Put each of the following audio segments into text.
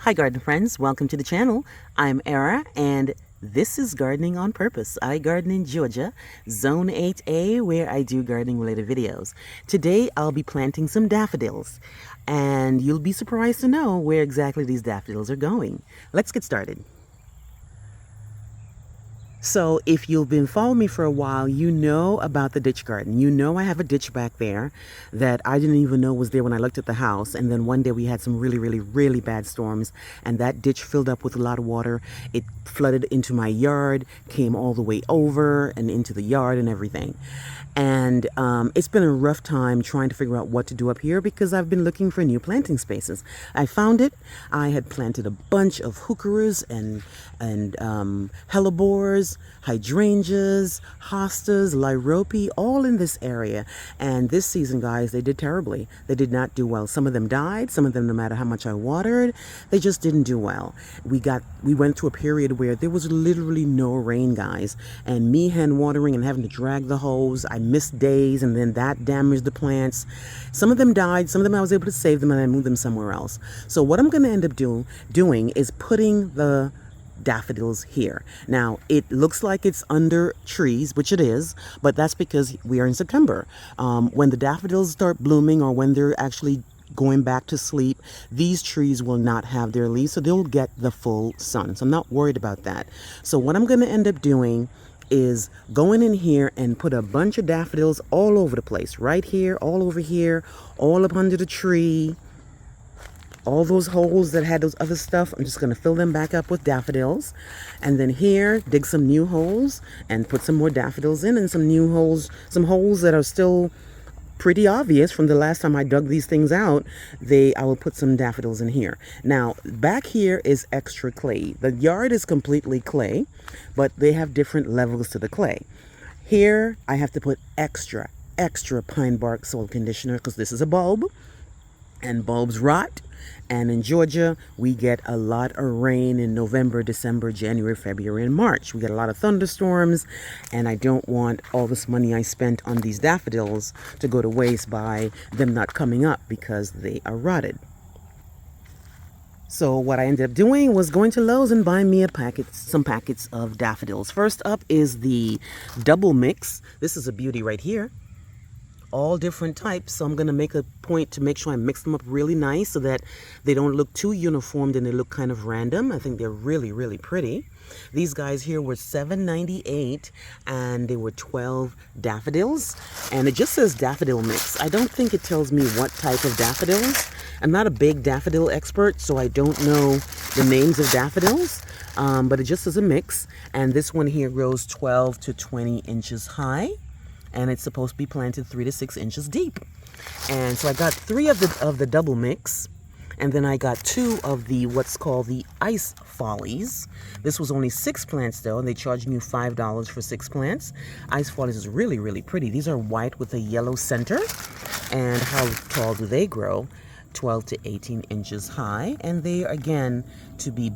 Hi garden friends, welcome to the channel. I'm Era and this is Gardening on Purpose. I garden in Georgia, Zone 8A, where I do gardening related videos. Today I'll be planting some daffodils and you'll be surprised to know where exactly these daffodils are going. Let's get started. So if you've been following me for a while, you know about the ditch garden. You know I have a ditch back there that I didn't even know was there when I looked at the house. And then one day we had some really bad storms and that ditch filled up with a lot of water. It flooded into my yard, came all the way over and into the yard and everything. And it's been a rough time trying to figure out what to do up here because I've been looking for new planting spaces. I found it. I had planted a bunch of heucheras and hellebores, hydrangeas, hostas, lyrope, all in this area. And this season, guys, they did terribly. They did not do well. Some of them died. Some of them, no matter how much I watered, they just didn't do well. We went through a period where there was literally no rain, guys. And me hand watering and having to drag the hose, I missed days, and then that damaged the plants. Some of them died. Some of them I was able to save them and I moved them somewhere else. So what I'm going to end up doing is putting the daffodils here. Now it looks like it's under trees, which it is, but that's because we are in September. When the daffodils start blooming or when they're actually going back to sleep, these trees will not have their leaves, so they'll get the full sun. So I'm not worried about that. So what I'm going to end up doing is going in here and put a bunch of daffodils all over the place, right here, all over here, all up under the tree. All those holes that had those other stuff, I'm just going to fill them back up with daffodils. And then here, dig some new holes and put some more daffodils in, and some new holes, some holes that are still pretty obvious from the last time I dug these things out. I will put some daffodils in here. Now, back here is extra clay. The yard is completely clay, but they have different levels to the clay. Here, I have to put extra pine bark soil conditioner because this is a bulb, and bulbs rot. And in Georgia, we get a lot of rain in November, December, January, February, and March. We get a lot of thunderstorms, and I don't want all this money I spent on these daffodils to go to waste by them not coming up because they are rotted. So what I ended up doing was going to Lowe's and buying me some packets of daffodils. First up is the double mix. This is a beauty right here. All different types, so I'm going to make a point to make sure I mix them up really nice so that they don't look too uniformed and they look kind of random. I think they're really pretty. These guys here were $7.98 and they were 12 daffodils, and it just says daffodil mix. I don't think it tells me what type of daffodils. I'm not a big daffodil expert, so I don't know the names of daffodils, but it just says a mix. And this one here grows 12 to 20 inches high. And it's supposed to be planted 3 to 6 inches deep. And so I got 3 of the double mix, and then I got 2 of the what's called the ice follies. This was only 6 plants though, and they charged you $5 for 6 plants. Ice follies is really pretty. These are white with a yellow center. And how tall do they grow? 12 to 18 inches high, and they are again to be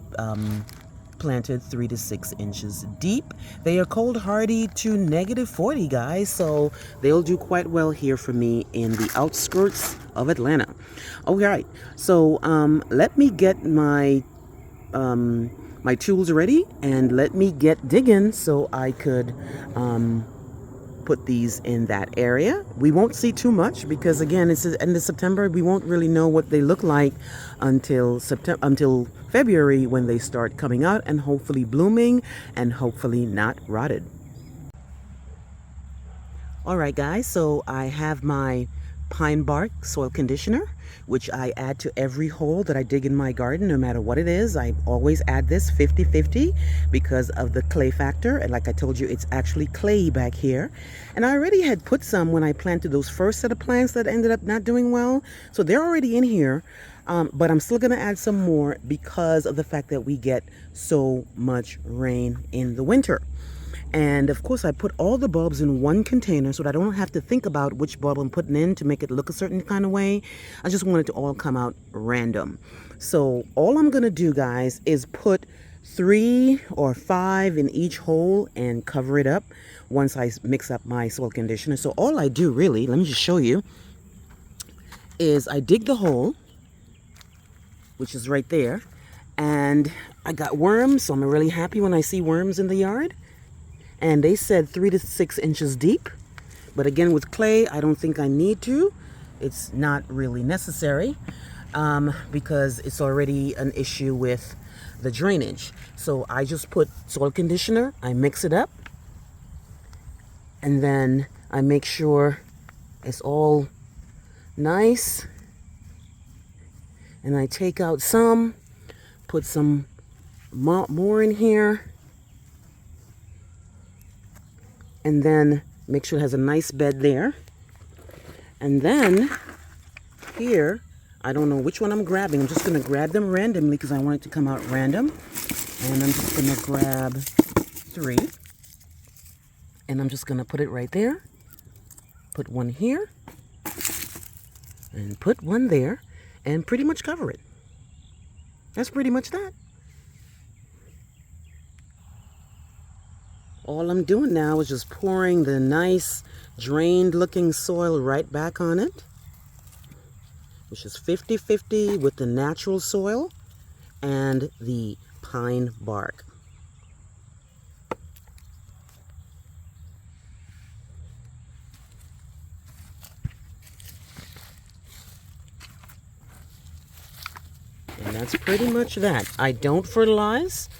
planted 3 to 6 inches deep. They are cold hardy to -40, guys, so they'll do quite well here for me in the outskirts of Atlanta. All right, so let me get my my tools ready and let me get digging so I could put these in that area. We won't see too much because again it's the end of September. We won't really know what they look like until February, when they start coming out and hopefully blooming and hopefully not rotted. All right guys, so I have my pine bark soil conditioner, which I add to every hole that I dig in my garden, no matter what it is. I always add this 50-50 because of the clay factor, and like I told you, it's actually clay back here. And I already had put some when I planted those first set of plants that ended up not doing well, so they're already in here. But I'm still going to add some more because of the fact that we get so much rain in the winter. And of course I put all the bulbs in one container so that I don't have to think about which bulb I'm putting in to make it look a certain kind of way. I just want it to all come out random. So all I'm going to do, guys, is put 3 or 5 in each hole and cover it up once I mix up my soil conditioner. So all I do really, let me just show you, is I dig the hole, which is right there, And I got worms, so I'm really happy when I see worms in the yard. And they said 3 to 6 inches deep. But again, with clay, I don't think I need to. It's not really necessary because it's already an issue with the drainage. So I just put soil conditioner, I mix it up, and then I make sure it's all nice. And I take out some, put some more in here, and then make sure it has a nice bed there. And then here, I don't know which one I'm grabbing. I'm just going to grab them randomly because I want it to come out random. And I'm just going to grab 3. And I'm just going to put it right there. Put one here. And put one there. And pretty much cover it. That's pretty much that. All I'm doing now is just pouring the nice drained looking soil right back on it, which is 50-50 with the natural soil and the pine bark. And that's pretty much that. I don't fertilize.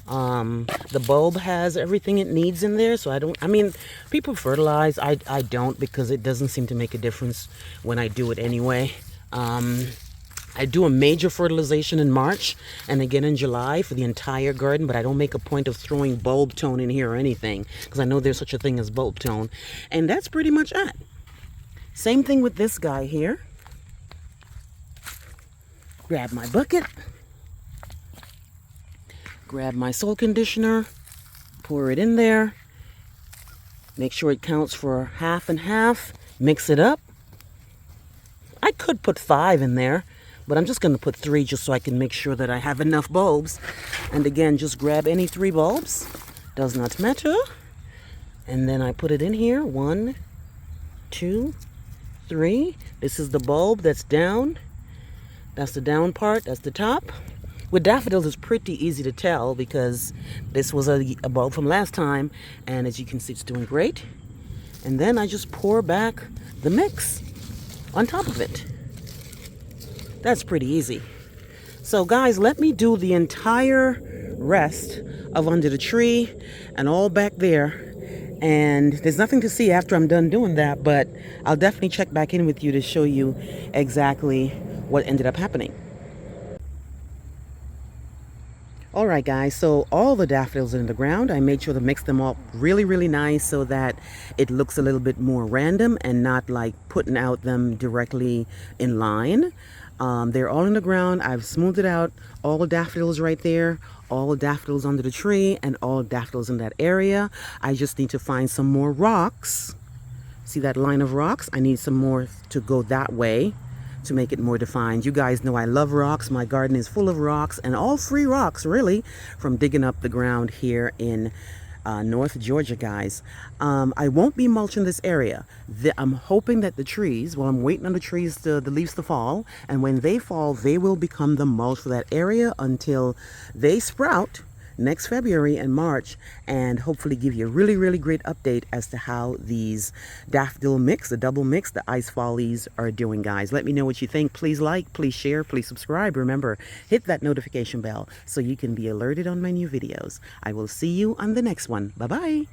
The bulb has everything it needs in there, so I mean, people fertilize. I don't, because it doesn't seem to make a difference when I do it anyway. I do a major fertilization in March and again in July for the entire garden, but I don't make a point of throwing bulb tone in here or anything because I know there's such a thing as bulb tone. And that's pretty much it. Same thing with this guy here. Grab my bucket. Grab my soil conditioner, pour it in there, make sure it counts for half and half, mix it up. I could put 5 in there, but I'm just going to put 3 just so I can make sure that I have enough bulbs. And again, just grab any 3 bulbs, does not matter. And then I put it in here, 1, 2, 3. This is the bulb that's down. That's the down part, that's the top. With daffodils, it's pretty easy to tell because this was a bulb from last time, and as you can see, it's doing great. And then I just pour back the mix on top of it. That's pretty easy. So guys, let me do the entire rest of under the tree and all back there. And there's nothing to see after I'm done doing that, but I'll definitely check back in with you to show you exactly what ended up happening. All right, guys, so all the daffodils are in the ground. I made sure to mix them up really, really nice so that it looks a little bit more random and not like putting out them directly in line. They're all in the ground. I've smoothed it out. All daffodils right there, all daffodils under the tree, and all daffodils in that area. I just need to find some more rocks. See that line of rocks? I need some more to go that way to make it more defined. You guys know I love rocks. My garden is full of rocks, and all free rocks really from digging up the ground here in North Georgia, guys. I won't be mulching this area. I'm hoping that the trees, well, I'm waiting on the trees, the leaves to fall, and when they fall, they will become the mulch for that area until they sprout next February and March, and hopefully give you a really, really great update as to how these daffodil mix, the double mix, the ice follies are doing, guys. Let me know what you think. Please like, please share, please subscribe. Remember, hit that notification bell so you can be alerted on my new videos. I will see you on the next one. Bye-bye.